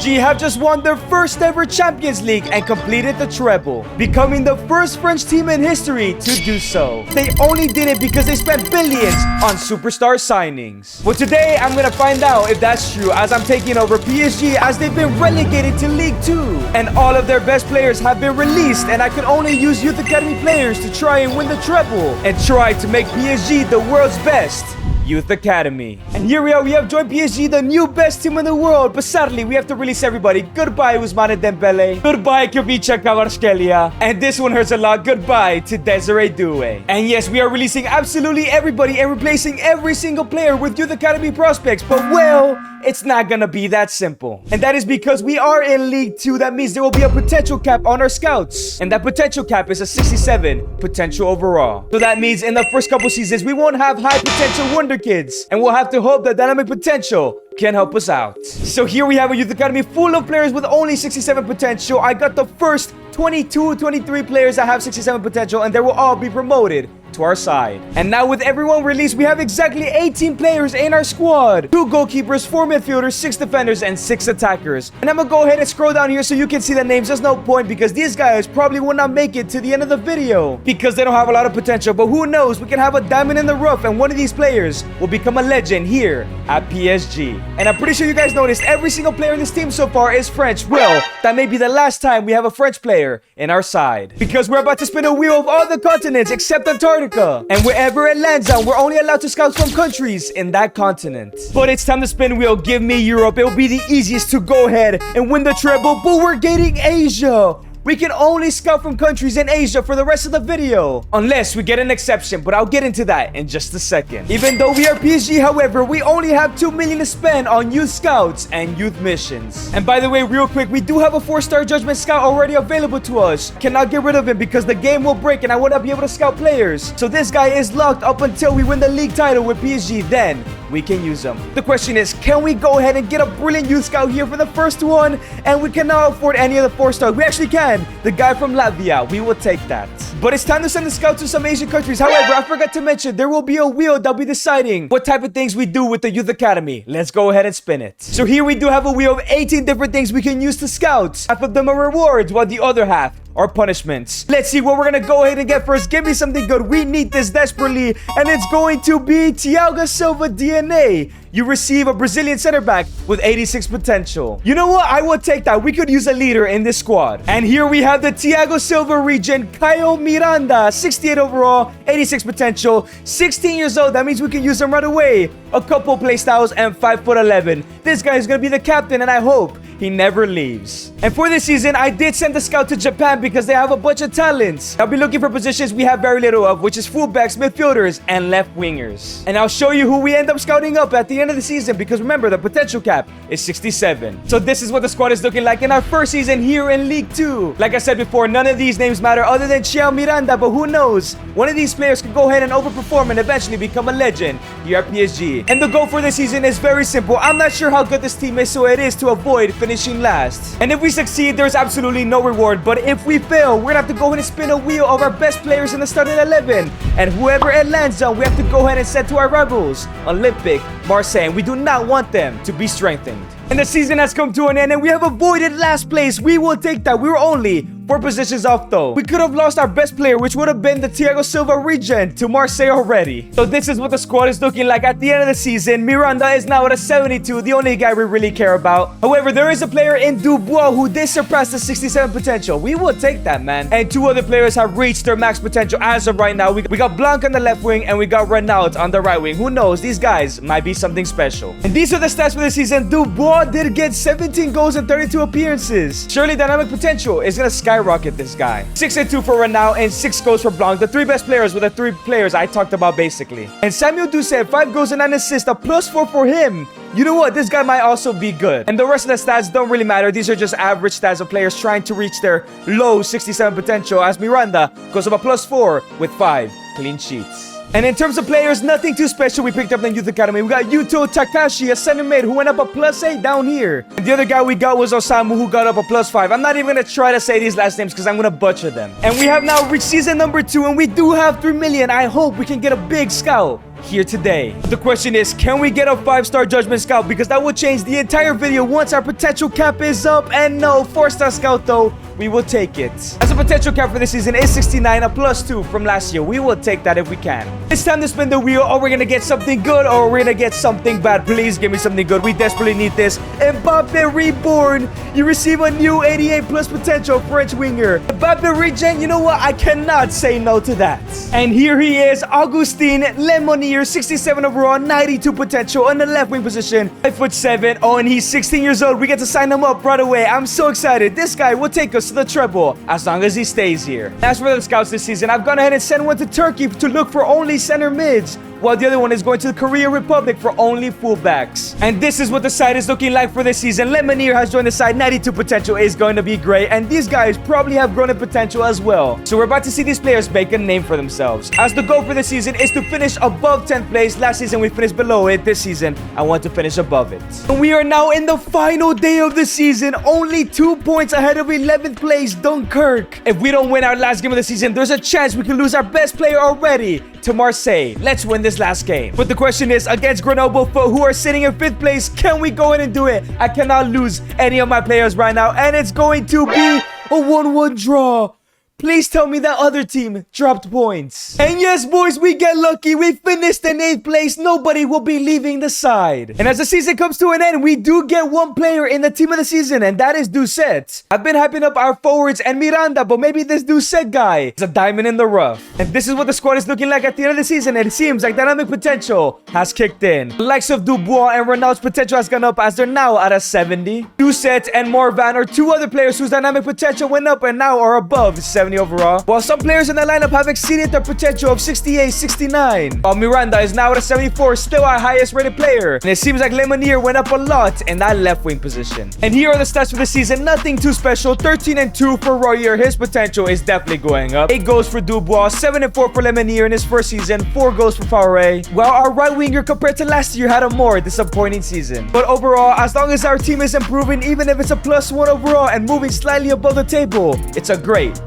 PSG have just won their first ever Champions League and completed the treble, becoming the first French team in history to do so. They only did it because they spent billions on superstar signings. Well, today I'm gonna find out if that's true, as I'm taking over PSG as they've been relegated to League 2 and all of their best players have been released, and I can only use Youth Academy players to try and win the treble and try to make PSG the world's best Youth Academy. And here we are, we have joined PSG, the new best team in the world, but sadly we have to release everybody. Goodbye Ousmane Dembele, goodbye Kvaratskhelia Kvaratskhelia, and this one hurts a lot, goodbye to Desiree Doué. And yes, we are releasing absolutely everybody and replacing every single player with Youth Academy prospects, but well, it's not gonna be that simple. And that is because we are in League 2. That means there will be a potential cap on our scouts, and that potential cap is a 67 potential overall. So that means in the first couple seasons we won't have high potential wonder kids, and we'll have to hope that dynamic potential can help us out. So here we have a Youth Academy full of players with only 67 potential. I got the first 22, 23 players that have 67 potential, and they will all be promoted to our side. And now with everyone released, we have exactly 18 players in our squad. 2 goalkeepers, 4 midfielders, 6 defenders, and 6 attackers. And I'm gonna go ahead and scroll down here so you can see the names. There's no point because these guys probably will not make it to the end of the video because they don't have a lot of potential. But who knows, we can have a diamond in the rough and one of these players will become a legend here at PSG. And I'm pretty sure you guys noticed every single player in this team so far is French. Well, that may be the last time we have a French player in our side, because we're about to spin a wheel of all the continents except Antarctica. And wherever it lands on, we're only allowed to scout from countries in that continent. But it's time to spin wheel. Give me Europe. It'll be the easiest to go ahead and win the treble, but we're getting Asia. We can only scout from countries in Asia for the rest of the video, unless we get an exception, but I'll get into that in just a second. Even though we are PSG, however, we only have 2 million to spend on youth scouts and youth missions. And by the way, real quick, we do have a 4-star judgment scout already available to us. Cannot get rid of him because the game will break and I will not be able to scout players. So this guy is locked up until we win the league title with PSG. Then we can use them. The question is, can we go ahead and get a brilliant youth scout here for the first one? And we cannot afford any of the 4-stars. We actually can. The guy from Latvia, we will take that. But it's time to send the scout to some Asian countries. However, I forgot to mention, there will be a wheel that'll be deciding what type of things we do with the Youth Academy. Let's go ahead and spin it. So here we do have a wheel of 18 different things we can use to scout. Half of them are rewards, while the other half are punishments. Let's see what we're gonna go ahead and get first. Give me something good. We need this desperately, and it's going to be Thiago Silva DNA. You receive a Brazilian center back with 86 potential. You know what? I will take that. We could use a leader in this squad. And here we have the Thiago Silva region, Caio Miranda, 68 overall, 86 potential, 16 years old. That means we can use him right away. A couple play styles and 5'11". This guy is gonna be the captain, and I hope he never leaves. And for this season, I did send the scout to Japan because they have a bunch of talents. I'll be looking for positions we have very little of, which is fullbacks, midfielders, and left wingers. And I'll show you who we end up scouting up at the end of the season, because remember, the potential cap is 67. So this is what the squad is looking like in our first season here in League 2. Like I said before, none of these names matter other than Caio Miranda, but who knows? One of these players could go ahead and overperform and eventually become a legend here at PSG. And the goal for this season is very simple. I'm not sure how good this team is, so it is to avoid finishing last. And if we succeed, there's absolutely no reward. But if we fail, we're gonna have to go ahead and spin a wheel of our best players in the starting 11. And whoever it lands on, we have to go ahead and send to our rivals, Olympic Marseille. And we do not want them to be strengthened. And the season has come to an end, and we have avoided last place. We will take that. We were only 4 positions off though. We could have lost our best player, which would have been the Thiago Silva region, to Marseille already. So this is what the squad is looking like at the end of the season. Miranda is now at a 72, the only guy we really care about. However, there is a player in Dubois who did surpass the 67 potential. We will take that, man. And 2 other players have reached their max potential as of right now. We got Blanc on the left wing and we got Renault on the right wing. Who knows? These guys might be something special. And these are the stats for the season. Dubois did get 17 goals and 32 appearances. Surely dynamic potential is gonna skyrocket this guy. 6 and 2 for Renault and 6 goals for Blanc. The 3 best players were the 3 players I talked about basically. And Samuel Doucet, 5 goals and 9 assists, a +4 for him. You know what? This guy might also be good. And the rest of the stats don't really matter. These are just average stats of players trying to reach their low 67 potential, as Miranda goes up a +4 with 5 clean sheets. And in terms of players, nothing too special we picked up in Youth Academy. We got Yuto Takashi, a center mid, who went up a +8 down here. And the other guy we got was Osamu, who got up a +5. I'm not even going to try to say these last names because I'm going to butcher them. And we have now reached season number 2, and we do have 3 million. I hope we can get a big scout here today. The question is, can we get a 5-star judgment scout? Because that will change the entire video once our potential cap is up. And no, 4-star scout though, we will take it. As a potential cap for this season is 69, a +2 from last year. We will take that if we can. It's time to spin the wheel. Or we're gonna get something good, or we're gonna get something bad. Please give me something good. We desperately need this. Mbappe Reborn. You receive a new 88 plus potential French winger. Mbappe Regen, you know what? I cannot say no to that. And here he is, Augustin Lemonier, 67 overall, 92 potential on the left wing position, 5'7". Oh, and he's 16 years old. We get to sign him up right away. I'm so excited. This guy will take us to the treble as long as he stays here. As for the scouts this season, I've gone ahead and sent one to Turkey to look for only center mids, while the other one is going to the Korean Republic for only fullbacks. And this is what the side is looking like for this season. Lemonier has joined the side. 92 potential is going to be great, and these guys probably have grown in potential as well. So we're about to see these players make a name for themselves, as the goal for this season is to finish above 10th place. Last season we finished below it. This season I want to finish above it. And we are now in the final day of the season, only 2 points ahead of 11th place Dunkirk. If we don't win our last game of the season, there's a chance we can lose our best player already to Marseille. Let's win this last game. But the question is, against Grenoble Foot, who are sitting in 5th place, can we go in and do it? I cannot lose any of my players right now, and it's going to be a 1-1 draw. Please tell me that other team dropped points. And yes, boys, we get lucky. We finished in 8th place. Nobody will be leaving the side. And as the season comes to an end, we do get one player in the team of the season, and that is Doucet. I've been hyping up our forwards and Miranda, but maybe this Doucet guy is a diamond in the rough. And this is what the squad is looking like at the end of the season, and it seems like dynamic potential has kicked in. The likes of Dubois and Ronald's potential has gone up, as they're now at a 70. Doucet and Morvan are two other players whose dynamic potential went up and now are above 70 overall, while some players in the lineup have exceeded their potential of 68, 69. While Miranda is now at a 74, still our highest rated player. And it seems like Lemonier went up a lot in that left wing position. And here are the stats for the season. Nothing too special. 13 and 2 for Royer. His potential is definitely going up. 8 goals for Dubois, 7 and 4 for Lemonier in his first season, 4 goals for Favre. While our right winger compared to last year had a more disappointing season. But overall, as long as our team is improving, even if it's a +1 overall and moving slightly above the table, it's a great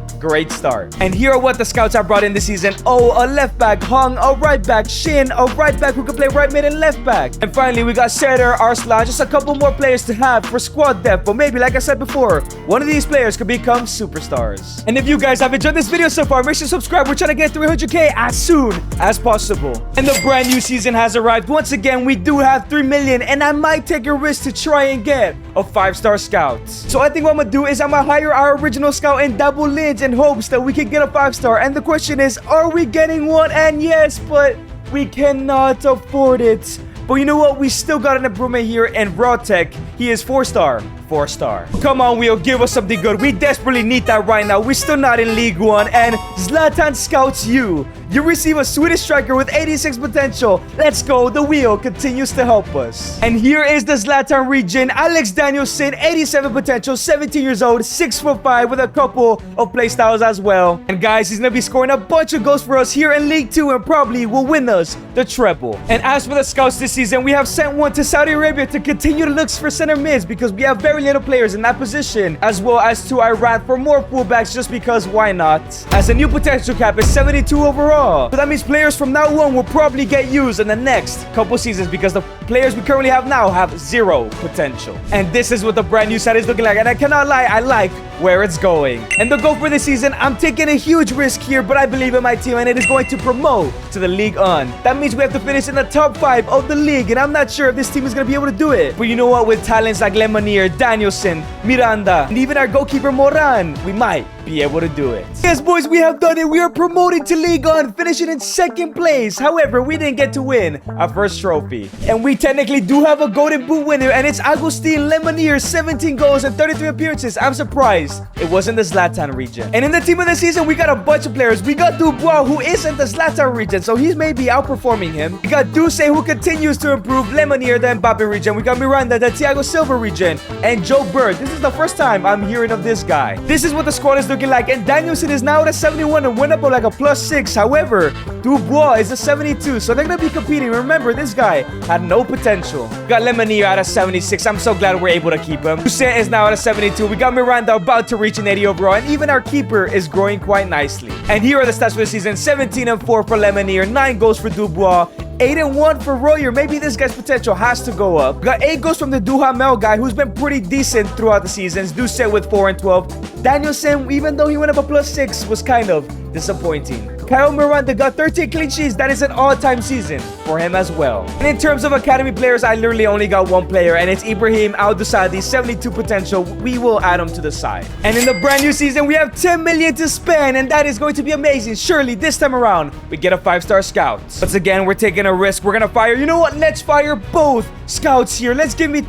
start. And here are what the scouts have brought in this season. Oh, a left back, Hung, a right back, Shin, a right back who can play right mid and left back. And finally, we got Serdar, Arslan, just a couple more players to have for squad depth. But maybe, like I said before, one of these players could become superstars. And if you guys have enjoyed this video so far, make sure to subscribe. We're trying to get 300k as soon as possible. And the brand new season has arrived. Once again, we do have 3 million, and I might take a risk to try and get a 5-star scout. So I think what I'm gonna do is I'm gonna hire our original scout and double Lynch in hopes that we can get a 5-star. And the question is, are we getting one? And yes, but we cannot afford it. But you know what? We still got an improvement here in Raw Tech. He is 4-star. 4-star. Come on, Wheel, give us something good. We desperately need that right now. We're still not in League 1. And Zlatan scouts you. You receive a Swedish striker with 86 potential. Let's go. The Wheel continues to help us. And here is the Zlatan region. Alex Danielson, 87 potential, 17 years old, 6'5" with a couple of playstyles as well. And guys, he's going to be scoring a bunch of goals for us here in League 2 and probably will win us the treble. And as for the scouts this season, we have sent one to Saudi Arabia to continue to look for center mids because we have very little players in that position, as well as to Iran for more fullbacks just because why not? As the new potential cap is 72 overall. So that means players from now on will probably get used in the next couple seasons because the players we currently have now have 0 potential. And this is what the brand new side is looking like. And I cannot lie, I like where it's going. And the goal for this season, I'm taking a huge risk here, but I believe in my team and it is going to promote to the League On. That means we have to finish in the top 5 of the league, and I'm not sure if this team is going to be able to do it. But you know what? With talents like Lemonier, Danielson, Miranda, and even our goalkeeper Moran, we might be able to do it. Yes, boys, we have done it. We are promoted to League On, finishing in 2nd place. However, we didn't get to win our first trophy. And we technically do have a Golden Boot winner, and it's Agustin Lemonier, 17 goals and 33 appearances. I'm surprised it wasn't the Zlatan region. And in the team of the season, we got a bunch of players. We got Dubois, who isn't the Zlatan region, so he's maybe outperforming him. We got Duce, who continues to improve. Lemonier, the Mbappe region. We got Miranda, the Thiago Silva region. And Joe Bird. This is the first time I'm hearing of this guy. This is what the squad is looking like. And Danielson is now at a 71 and went up like a +6. However, Dubois is a 72, so they're going to be competing. Remember, this guy had no potential. Got Lemanier out of 76. I'm so glad we're able to keep him. Ducet is now out of 72. We got Miranda about to reach an 80 overall. And even our keeper is growing quite nicely. And here are the stats for the season. 17-4 for Lemanier. 9 goals for Dubois. 8-1 for Royer. Maybe this guy's potential has to go up. Got 8 goals from the Duhamel guy, who's been pretty decent throughout the seasons. Ducet with 4 and 12. Danielson, even though he went up a +6, was kind of disappointing. Kyle Miranda got 13 clean sheets. That is an all-time season for him as well. And in terms of academy players, I literally only got one player, and it's Ibrahim Al-Dusadi, 72 potential. We will add him to the side. And in the brand new season, we have 10 million to spend, and that is going to be amazing. Surely this time around, we get a 5-star scout. Once again, we're taking a risk. We're gonna fire. You know what? Let's fire both scouts here. Let's give me 2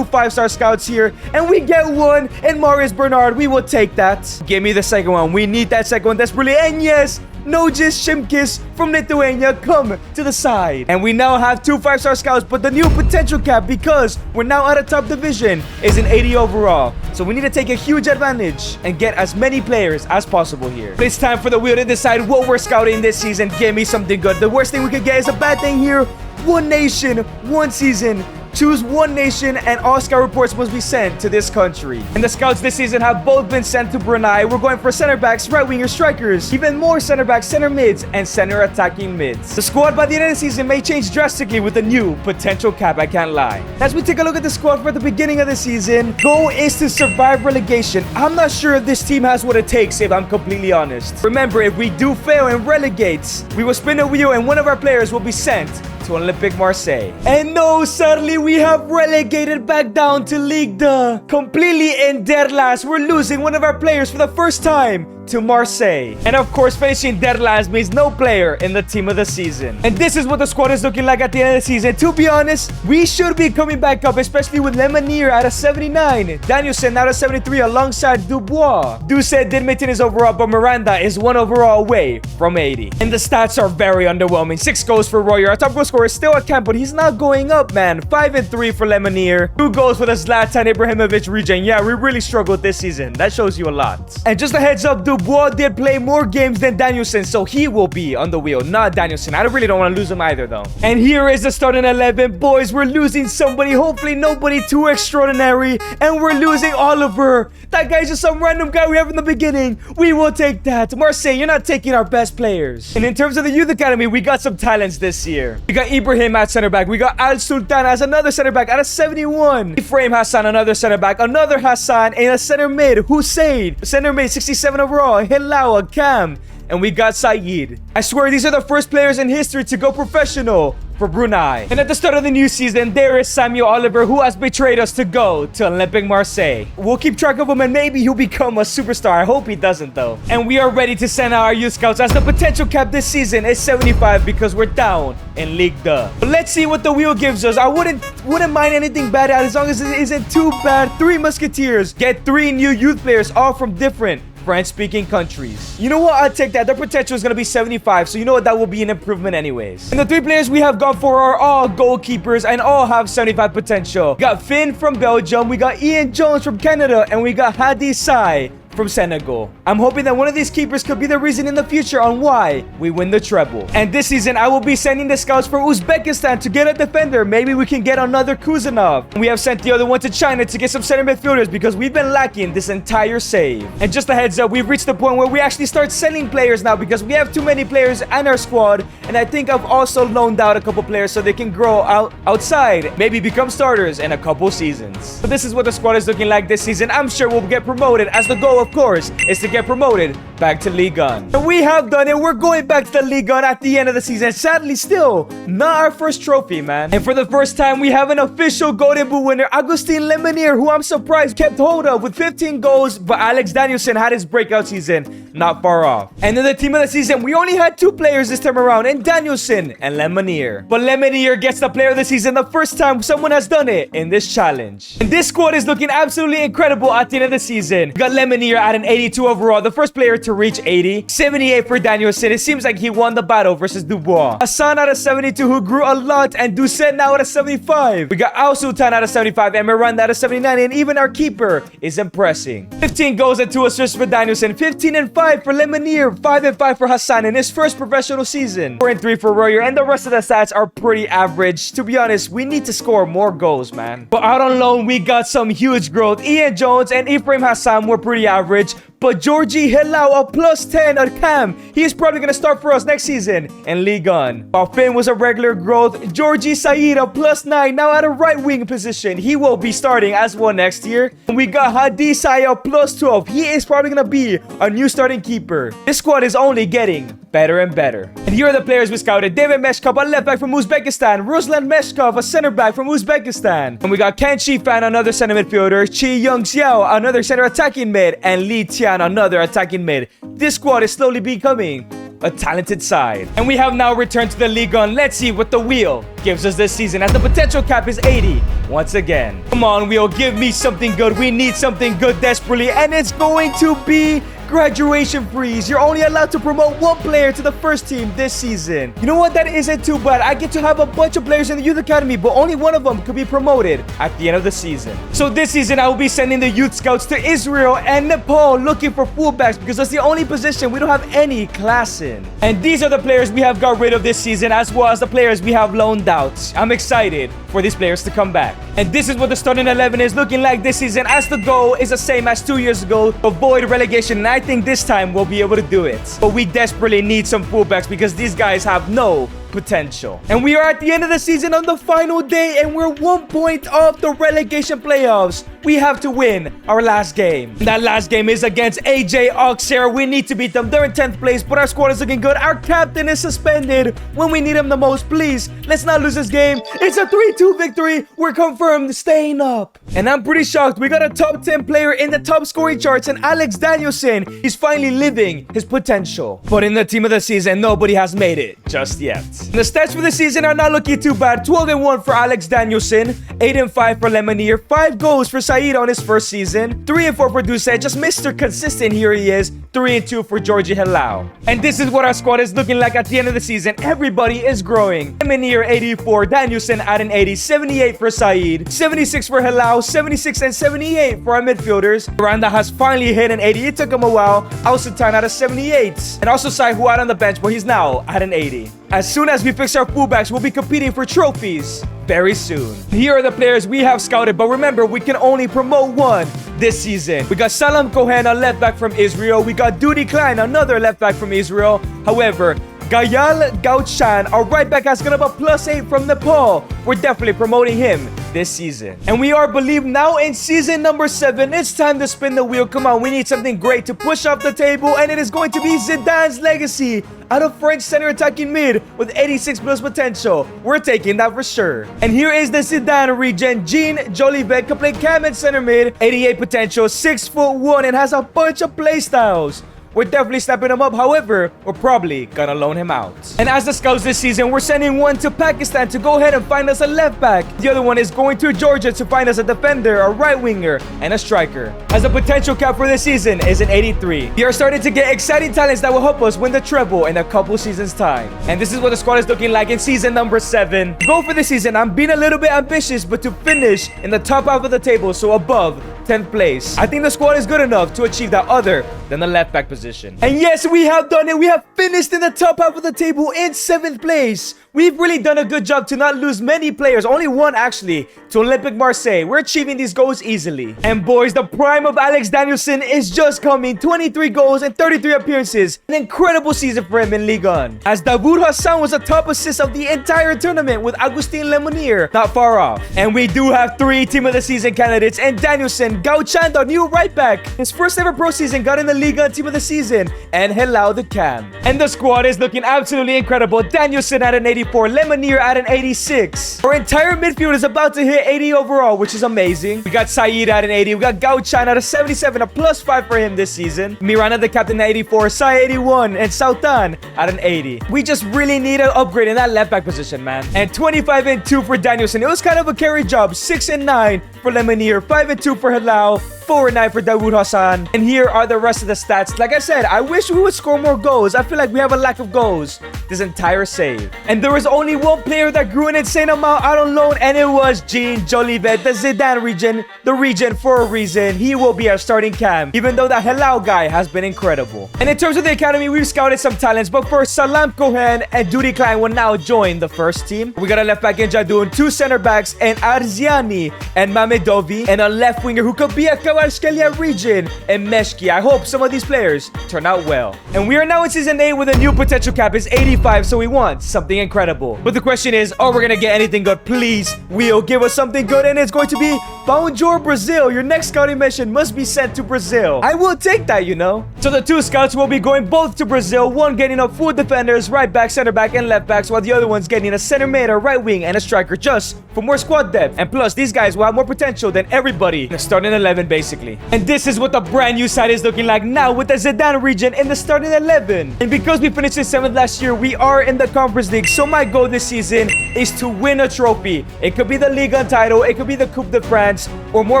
5-star scouts here, and we get one. And Marius Bernard, we will take that. Give me the second one. We need that second one desperately. And yes, Nojis Shimkis from Lithuania come to the side. And we now have 2 5-star scouts, but the new potential cap, because we're now out of top division, is an 80 overall. So we need to take a huge advantage and get as many players as possible here. But it's time for the wheel to decide what we're scouting this season. Give me something good. The worst thing we could get is a bad thing here. One nation, one season. Choose one nation, and all scout reports must be sent to this country. And the scouts this season have both been sent to Brunei. We're going for center backs, right wingers, strikers, even more center backs, center mids, and center attacking mids. The squad by the end of the season may change drastically with a new potential cap, I can't lie. As we take a look at the squad for the beginning of the season, goal is to survive relegation. I'm not sure if this team has what it takes, if I'm completely honest. Remember, if we do fail and relegate, we will spin a wheel and one of our players will be sent to Olympique Marseille. And no, sadly, we have relegated back down to Ligue 2. Completely in dead last. We're losing one of our players for the first time to Marseille. And of course, finishing dead last means no player in the team of the season. And this is what the squad is looking like at the end of the season. To be honest, we should be coming back up, especially with Lemanier out of 79, Danielson out of 73 alongside Dubois. Ducet did maintain his overall, but Miranda is 1 overall away from 80. And the stats are very underwhelming. 6 goals for Royer. Our top goal scorer is still at camp, but he's not going up, man. 5 and 3 for Lemanier. 2 goals for the Zlatan Ibrahimovic regen. Yeah, we really struggled this season. That shows you a lot. And just a heads up, Dubois did play more games than Danielson, so he will be on the wheel, not Danielson. I really don't want to lose him either, though. And here is the starting 11. Boys, we're losing somebody. Hopefully nobody too extraordinary. And we're losing Oliver. That guy's just some random guy we have in the beginning. We will take that. Marseille, you're not taking our best players. And in terms of the youth academy, we got some talents this year. We got Ibrahim at center back. We got Al Sultan as another center back out of 71. Ephraim Hassan, another center back. Another Hassan, and a center mid. Hussein, center mid, 67 overall. Hilawa, Cam, and we got Saeed. I swear these are the first players in history to go professional for Brunei. And at the start of the new season, there is Samuel Oliver, who has betrayed us to go to Olympique Marseille. We'll keep track of him and maybe he'll become a superstar. I hope he doesn't, though. And we are ready to send out our youth scouts, as the potential cap this season is 75 because we're down in Ligue 2. But let's see what the wheel gives us. I wouldn't mind anything bad as long as it isn't too bad. 3 Musketeers. Get 3 new youth players, all from different French-speaking countries. You know what? I'll take that. Their potential is going to be 75, so you know what? That will be an improvement anyways. And the 3 players we have gone for are all goalkeepers and all have 75 potential. We got Finn from Belgium, we got Ian Jones from Canada, and we got Hadi Sai from Senegal. I'm hoping that one of these keepers could be the reason in the future on why we win the treble. And this season, I will be sending the scouts for Uzbekistan to get a defender. Maybe we can get another Kuzanov. We have sent the other one to China to get some center midfielders because we've been lacking this entire save. And just a heads up, we've reached the point where we actually start selling players now because we have too many players in our squad. And I think I've also loaned out a couple players so they can grow outside, maybe become starters in a couple seasons. But this is what the squad is looking like this season. I'm sure we'll get promoted, as the goal of course, is to get promoted back to Ligue 1. And we have done it. We're going back to the Ligue 1 at the end of the season. Sadly, still not our first trophy, man. And for the first time, we have an official Golden Boot winner, Agustin Lemanier, who I'm surprised kept hold of with 15 goals, but Alex Danielson had his breakout season not far off. And in the team of the season, we only had 2 players this time around, in Danielson and Lemanier. But Lemanier gets the player of the season the first time someone has done it in this challenge. And this squad is looking absolutely incredible at the end of the season. We got Lemanier at an 82 overall, the first player to reach 80. 78 for Danielson. It seems like he won the battle versus Dubois. Hassan out of 72, who grew a lot, and Doucet now out of 75. We got Al Sultan out of 75 and Miranda out of 79, and even our keeper is impressing. 15 goals and 2 assists for Danielson. 15 and 5 for Lemonier. 5 and 5 for Hassan in his first professional season. 4 and 3 for Royer, and the rest of the stats are pretty average. To be honest, we need to score more goals, man. But out on loan, we got some huge growth. Ian Jones and Ephraim Hassan were pretty average. But Georgie Helau, a plus 10 at Cam. He is probably going to start for us next season in Ligue 1. While Finn was a regular growth, Georgie Said, a plus 9, now at a right wing position. He will be starting as well next year. And we got Hadi Saya, plus 12. He is probably going to be our new starting keeper. This squad is only getting better and better. And here are the players we scouted. David Meshkov, a left back from Uzbekistan. Ruslan Meshkov, a center back from Uzbekistan. And we got Ken Chifan, another center midfielder. Chi Young Xiao, another center attacking mid. And Li Tian, another attacking mid. This squad is slowly becoming a talented side. And we have now returned to the Ligue 1. Let's see what the wheel gives us this season, as the potential cap is 80 once again. Come on, wheel, give me something good. We need something good desperately, and it's going to be graduation freeze. You're only allowed to promote one player to the first team this season. You know what? That isn't too bad. I get to have a bunch of players in the youth academy, but only one of them could be promoted at the end of the season. So this season, I will be sending the youth scouts to Israel and Nepal looking for fullbacks, because that's the only position we don't have any class in. And these are the players we have got rid of this season, as well as the players we have loaned out. I'm excited for these players to come back. And this is what the starting 11 is looking like this season, as the goal is the same as 2 years ago, avoid relegation. And I think this time we'll be able to do it. But we desperately need some fullbacks, because these guys have no potential. And we are at the end of the season on the final day, and we're 1 point off the relegation playoffs. We have to win our last game. And that last game is against AJ Auxerre. We need to beat them. They're in 10th place, but our squad is looking good. Our captain is suspended when we need him the most. Please, let's not lose this game. It's a 3-2 victory. We're confirmed staying up. And I'm pretty shocked. We got a top 10 player in the top scoring charts, and Alex Danielson is finally living his potential. But in the team of the season, nobody has made it just yet. The stats for the season are not looking too bad. 12 and 1 for Alex Danielson, 8 and 5 for Lemonier, 5 goals for Said on his first season, 3 and 4 for Doucet, just Mr. Consistent, here he is, 3 and 2 for Georgie Helau. And this is what our squad is looking like at the end of the season. Everybody is growing. Lemonier 84, Danielson at an 80, 78 for Said, 76 for Helau, 76 and 78 for our midfielders. Miranda has finally hit an 80. It took him a while. Al Sultan at a 78. And also Sai, who out on the bench, but he's now at an 80. As soon as we fix our fullbacks, we'll be competing for trophies very soon. Here are the players we have scouted, but remember, we can only promote one this season. We got Salam Cohen, a left back from Israel. We got Dudi Klein, another left back from Israel. However, Gayal Gauchan, our right back, has got a +8 from Nepal. We're definitely promoting him this season. And we are believed now in season number 7. It's time to spin the wheel. Come on, we need something great to push up the table, and it is going to be Zidane's legacy out of French center attacking mid with 86 plus potential. We're taking that for sure. And here is the Zidane regen. Jean Jolivet can play cam and center mid, 88 potential, 6'1", and has a bunch of play styles. We're definitely stepping him up. However, we're probably gonna loan him out. And as the scouts this season, we're sending one to Pakistan to go ahead and find us a left back. The other one is going to Georgia to find us a defender, a right winger, and a striker. As the potential cap for this season is an 83. We are starting to get exciting talents that will help us win the treble in a couple seasons time. And this is what the squad is looking like in season number 7. Goal for this season, I'm being a little bit ambitious, but to finish in the top half of the table, so above 10th place. I think the squad is good enough to achieve that, other than the left back position. And yes, we have done it. We have finished in the top half of the table in 7th place. We've really done a good job to not lose many players, only one actually, to Olympique Marseille. We're achieving these goals easily. And boys, the prime of Alex Danielson is just coming. 23 goals and 33 appearances. An incredible season for him in Ligue 1. As Davoud Hassan was the top assist of the entire tournament, with Agustin Lemonier not far off. And we do have 3 team of the season candidates, and Danielson, Gauchan, the new right back, his first ever pro season, got in the Ligue 1 team of the season, and Helau the cam. And the squad is looking absolutely incredible. Danielson at an 84, Lemonier at an 86. Our entire midfield is about to hit 80 overall, which is amazing. We got Said at an 80. We got Gauchan at a 77, a +5 for him this season. Miranda the captain at 84, Sai 81, and Sautan at an 80. We just really need an upgrade in that left back position, man. And 25 and 2 for Danielson. It was kind of a carry job. 6 and 9 for Lemonier, 5 and 2 for Helau, 4 and 9 for Dawood Hassan. And here are the rest of the stats. Like I said, I wish we would score more goals. I feel like we have a lack of goals this entire save. And there was only one player that grew an insane amount out on loan, and it was Jean Jolivet, the Zidane region, the region for a reason. He will be our starting cam, even though that Helao guy has been incredible. And in terms of the academy, we've scouted some talents, but first, Salam Cohen and Duty Klein will now join the first team. We got a left back in Jadun, 2 center backs, and Arziani and Mamedovi, and a left winger who could be a Kawarshkelia region, and Meshki. I hope some of these players turn out well. And we are now in season 8 with a new potential cap. It's 85, so we want something incredible. But the question is, are we gonna get anything good? Please, Wheel, give us something good, and it's going to be Bonjour Brazil. Your next scouting mission must be sent to Brazil. I will take that, you know. So the 2 scouts will be going both to Brazil, one getting up full defenders, right back, center back, and left backs, while the other one's getting a center mid, a right wing, and a striker, just for more squad depth. And plus, these guys will have more potential than everybody in the starting 11, basically. And this is what the brand new side is looking like now with the Zidane region in the starting 11. And because we finished in 7th last year, we are in the Conference League. So my goal this season is to win a trophy. It could be the Liga title, it could be the Coupe de France, or more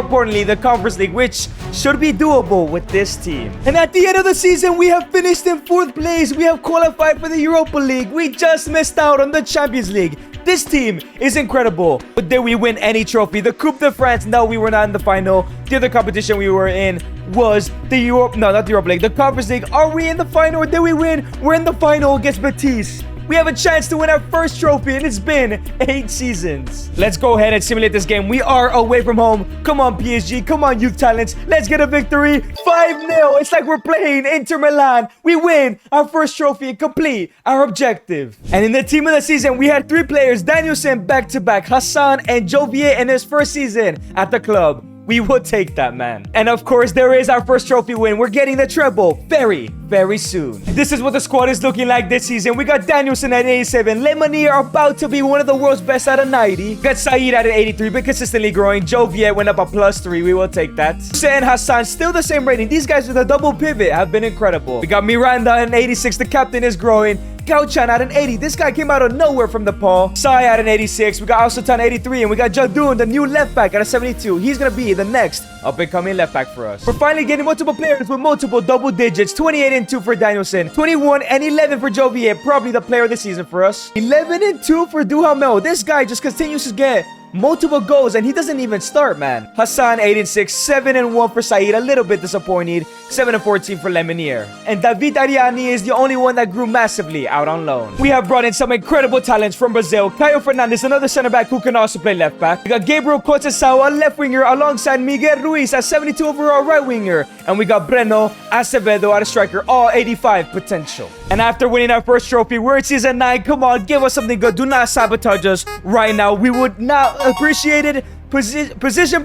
importantly, the Conference League, which should be doable with this team. And at the end of the season, we have finished in 4th place. We have qualified for the Europa League. We just missed out on the Champions League. This team is incredible. But did we win any trophy? The Coupe de France, no, we were not in the final. The other competition we were in was the not the Europa League, the Conference League. Are we in the final or did we win? We're in the final against Betis. We have a chance to win our first trophy, and it's been 8 seasons. Let's go ahead and simulate this game. We are away from home. Come on, PSG. Come on, youth talents. Let's get a victory. 5-0. It's like we're playing Inter Milan. We win our first trophy and complete our objective. And in the team of the season, we had 3 players. Danielson back-to-back. Hassan and Jovier in his first season at the club. We will take that, man. And of course, there is our first trophy win. We're getting the treble very, very soon. This is what the squad is looking like this season. We got Danielson at 87. Lemonier about to be one of the world's best at a 90. We got Saeed at an 83, but consistently growing. Jovier went up a +3. We will take that. And Hassan, still the same rating. These guys with a double pivot have been incredible. We got Miranda at an 86. The captain is growing. Gauchan at an 80. This guy came out of nowhere from the Paul. Sai at an 86. We got Alsultan 83. And we got Jadun, the new left back, at a 72. He's going to be the next up-and-coming left back for us. We're finally getting multiple players with multiple double digits. 28 and 2 for Danielson. 21 and 11 for Jovier. Probably the player of the season for us. 11 and 2 for Duhamel. This guy just continues to get multiple goals and he doesn't even start, man. Hassan 8 and 6, 7 and 1 for Saeed, a little bit disappointed. 7 and 14 for Lemonier. And David Ariani is the only one that grew massively out on loan. We have brought in some incredible talents from Brazil. Caio Fernandes, another center back who can also play left back. We got Gabriel Conceição, a left winger, alongside Miguel Ruiz, a 72 overall right winger. And we got Breno Acevedo at a striker, all 85 potential. And after winning our first trophy, we're in season 9. Come on, give us something good. Do not sabotage us right now. We would not appreciate it. Position.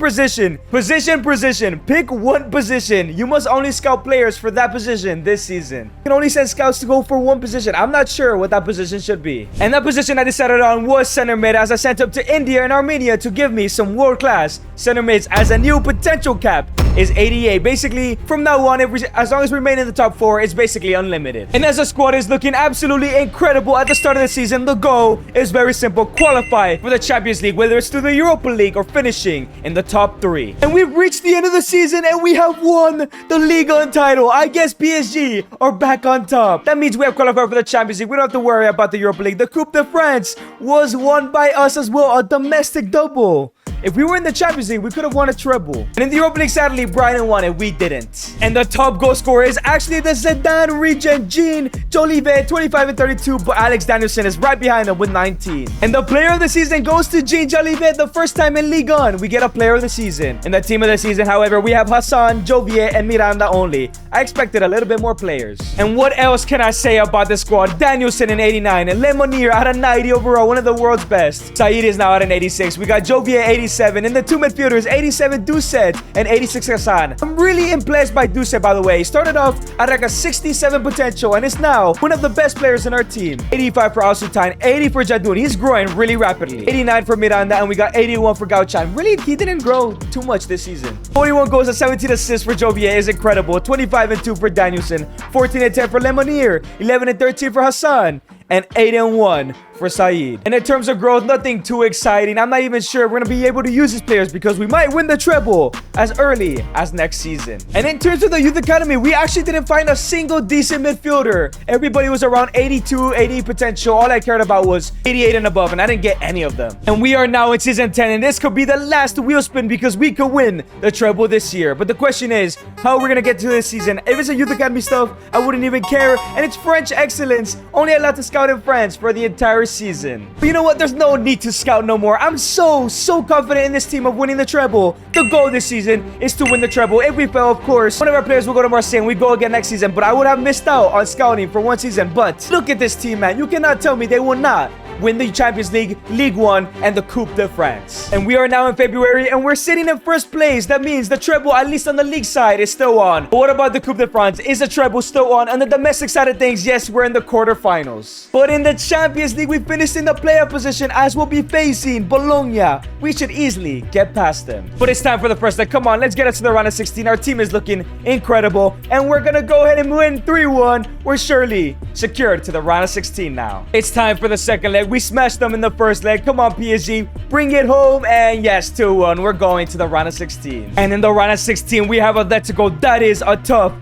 Pick one position. You must only scout players for that position this season. You can only send scouts to go for one position. I'm not sure what that position should be. And that position I decided on was center mid, as I sent up to India and Armenia to give me some world-class center mids, as a new potential cap is 88. Basically, from now on, as long as we remain in the top 4, it's basically unlimited. And as the squad is looking absolutely incredible at the start of the season, the goal is very simple: qualify for the Champions League, whether it's through the Europa League or finishing in the top 3. And we've reached the end of the season and we have won the Liga title. I guess PSG are back on top. That means we have qualified for the Champions League. We don't have to worry about the Europa League. The Coupe de France was won by us as well, a domestic double. If we were in the Champions League, we could have won a treble. And in the Europa League, sadly, Brighton won it. We didn't. And the top goal scorer is actually the Zidane region, Jean Jolivet, 25 and 32. But Alex Danielson is right behind him with 19. And the player of the season goes to Jean Jolivet, the first time in Ligue 1. We get a player of the season. In the team of the season, however, we have Hassan, Jovier, and Miranda only. I expected a little bit more players. And what else can I say about the squad? Danielson in 89. And Lemonier at a 90 overall, one of the world's best. Saeed is now at an 86. We got Jovier 86. And the two midfielders, 87 Doucet and 86 Hassan. I'm really impressed by Doucet, by the way. He started off at like a 67 potential and is now one of the best players in our team. 85 for Alsultan, 80 for Jadun. He's growing really rapidly. 89 for Miranda, and we got 81 for Gauchan. Really, he didn't grow too much this season. 41 goals and 17 assists for Jovier is incredible. 25 and 2 for Danielson. 14 and 10 for Lemonier. 11 and 13 for Hassan. And 8 and 1 for for Saeed. And in terms of growth, nothing too exciting. I'm not even sure we're going to be able to use these players because we might win the treble as early as next season. And in terms of the youth academy, we actually didn't find a single decent midfielder. Everybody was around 82, 80 potential. All I cared about was 88 and above, and I didn't get any of them. And we are now in season 10, and this could be the last wheel spin because we could win the treble this year. But the question is, how are we going to get to this season? If it's a youth academy stuff, I wouldn't even care. And it's French excellence, only allowed to scout in France for the entire season. But you know what? There's no need to scout no more. I'm so confident in this team of winning the treble. The goal this season is to win the treble. If we fail, of course, one of our players will go to Marseille and we go again next season. But I would have missed out on scouting for one season. But look at this team, man. You cannot tell me they will not win the Champions League, Ligue 1, and the Coupe de France. And we are now in February, and we're sitting in first place. That means the treble, at least on the league side, is still on. But what about the Coupe de France? Is the treble still on? On the domestic side of things, yes, we're in the quarterfinals. But in the Champions League, we finished in the playoff position as we'll be facing Bologna. We should easily get past them. But it's time for the first leg. Come on, let's get us to the round of 16. Our team is looking incredible, and we're gonna go ahead and win 3-1. We're surely secured to the round of 16 now. It's time for the second leg. We smashed them in the first leg. Come on, PSG. Bring it home. And yes, 2-1. We're going to the round of 16. And in the round of 16, we have Atletico. That is a tough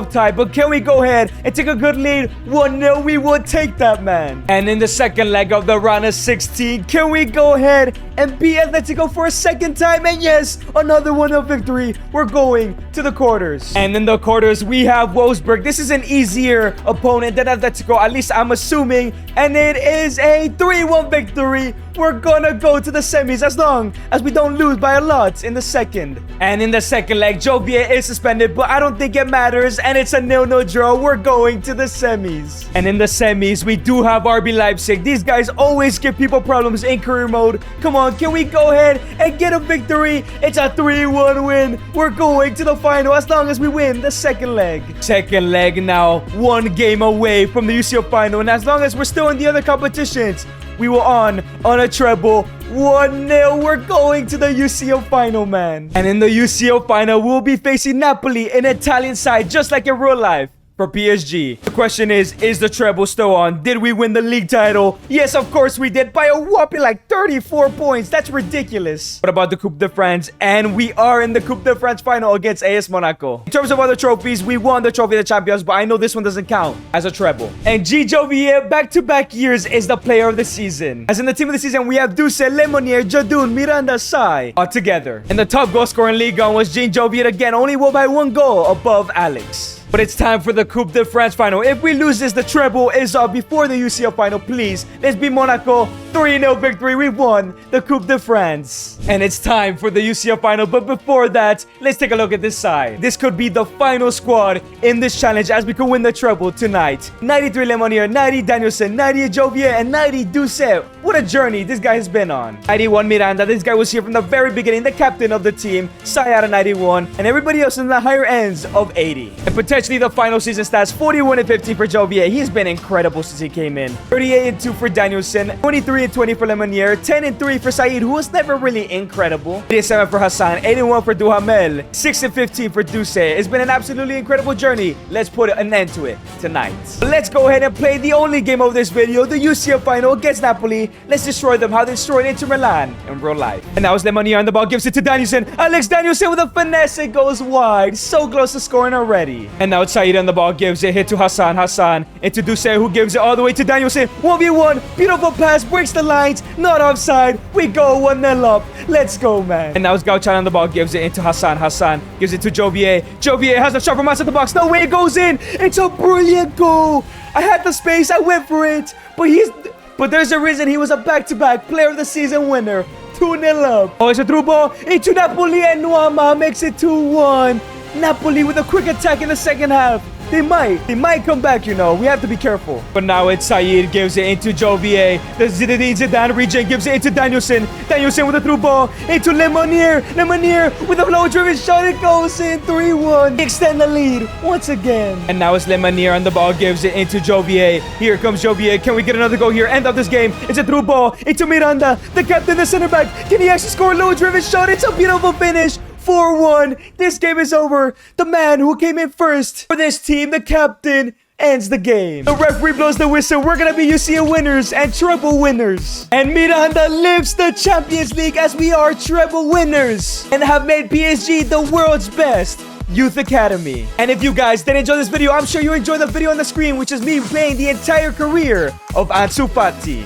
tie, but can we go ahead and take a good lead? 1-0, we would take that, man. And in the second leg of the round of 16, can we go ahead and beat Atletico for a second time? And yes, another 1-0 victory. We're going to the quarters. And in the quarters, we have Wolfsburg. This is an easier opponent than Atletico, at least I'm assuming. And it is a 3-1 victory. We're gonna go to the semis as long as we don't lose by a lot in the second. And in the second leg, Jovier is suspended, but I don't think it matters. And it's a 0-0 draw. We're going to the semis. And in the semis, we do have RB Leipzig. These guys always give people problems in career mode. Come on, can we go ahead and get a victory? It's a 3-1 win. We're going to the final as long as we win the second leg. Second leg now, one game away from the UCL final. And as long as we're still in the other competitions, we were on a treble. 1-0. We're going to the UCL final, man. And in the UCL final, we'll be facing Napoli, an Italian side, just like in real life. For PSG. The question is the treble still on? Did we win the league title? Yes, of course we did, by a whopping like 34 points. That's ridiculous. What about the Coupe de France? And we are in the Coupe de France final against AS Monaco. In terms of other trophies, we won the Trophy of the Champions, but I know this one doesn't count as a treble. And G. Jovier, back-to-back years, is the player of the season. As in the team of the season, we have Duce, Lemonier, Jadun, Miranda, Sai all together. And the top goal scorer in Ligue 1 was Jean Jovier again, only won by 1 goal above Alex. But it's time for the Coupe de France final. If we lose this, the treble is up before the UCL final. Please, let's beat Monaco. 3-0 victory. We won the Coupe de France. And it's time for the UCL final. But before that, let's take a look at this side. This could be the final squad in this challenge as we could win the treble tonight. 93 Lemonier, 90 Danielson, 90 Jovier, and 90 Duce. What a journey this guy has been on. 91 Miranda. This guy was here from the very beginning, the captain of the team. Sai out of 91. And everybody else in the higher ends of 80. And potentially the final season stats, 41 and 15 for Jovier. He's been incredible since he came in. 38 and 2 for Danielson, 23 and 20 for Lemonier, 10 and 3 for Saeed, who was never really incredible. 87 for Hassan, 8 and 1 for Duhamel, 6 and 15 for Duce. It's been an absolutely incredible journey. Let's put an end to it tonight. Let's go ahead and play the only game of this video, the UCL final against Napoli. Let's destroy them how they destroyed Inter Milan in real life. And now it's Lemonier on the ball, gives it to Danielson. Alex Danielson with a finesse, it goes wide. So close to scoring already. And now it's Saeed on the ball, gives it hit to Hassan. Hassan into Duce, who gives it all the way to Danielson. 1v1, beautiful pass, breaks the lines, not offside. We go 1-0 up. Let's go, man. And now it's Gauchan on the ball, gives it into Hassan. Hassan gives it to Jovier. Jovier has a shot from outside the box. No way, it goes in. It's a brilliant goal. I had the space, I went for it. But there's a reason he was a back-to-back player of the season winner. 2-0 up. Oh, it's a through ball into Napoli, and Nuama makes it 2-1. Napoli with a quick attack in the second half. They might come back, you know. We have to be careful. But now it's Saeed, gives it into Jovier. The Zinedine Zidane region gives it into Danielson. Danielson with a through ball into Lemonier. Lemonier with a flow-driven shot. It goes in 3-1. Extend the lead once again. And now it's Lemonier on the ball, gives it into Jovier. Here comes Jovier. Can we get another goal here? End of this game. It's a through ball into Miranda. The captain, the center back. Can he actually score a low-driven shot? It's a beautiful finish. 4-1. This game is over. The man who came in first for this team, the captain, ends the game. The referee blows the whistle. We're gonna be UCL winners and treble winners. And Miranda lives the Champions League as we are treble winners and have made PSG the world's best youth academy. And if you guys did enjoy this video, I'm sure you enjoyed the video on the screen, which is me playing the entire career of Ansu Fati.